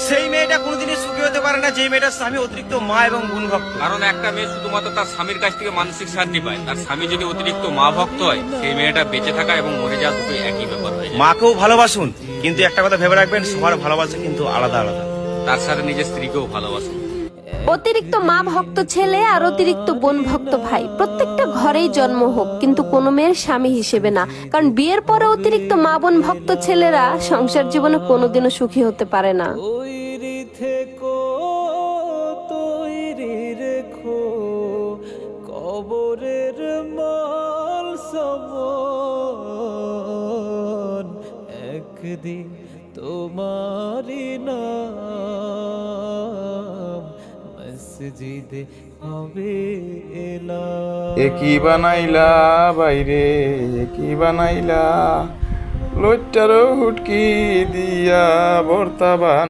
সেই মেয়েটা কোনোদিনই সুখী হতে পারে না যে মেয়েটার স্বামী অতিরিক্ত মা এবং বোন ভক্ত। কারণ একটা মেয়ে শুধুমাত্র তার স্বামীর কাছ থেকে মানসিক শান্তি পায়, তার স্বামী যদি অতিরিক্ত মা ভক্ত হয়, সেই মেয়েটা বেঁচে থাকা এবং মরে যাওয়া দুটো একই ব্যাপার হয়ে যায়। মাকেও ভালোবাসুন, কিন্তু একটা কথা ভেবে রাখবেন, সবার ভালোবাসা কিন্তু আলাদা আলাদা। তার সাথে নিজের স্ত্রীকেও ভালোবাসুন। অতিরিক্ত মা ভক্ত ছেলে আর অতিরিক্ত বোন ভক্ত ভাই প্রত্যেকটা ঘরেই জন্ম হোক, কিন্তু কোনো মেয়ের স্বামী হিসেবে না। কারণ বিয়ের পরে অতিরিক্ত মা বোন ভক্ত ছেলেরা সংসার জীবনে কোনোদিনও সুখী হতে পারে না। তৈরি থেকো, তৈরি রেখো কবরের মাল সমান, একদিন তোমারি নাম মসজিদে হবে এলাম। কি বানাইলা বাইরে, কি বানাইলা লইটারও হুটকি দিয়া বর্তাবান।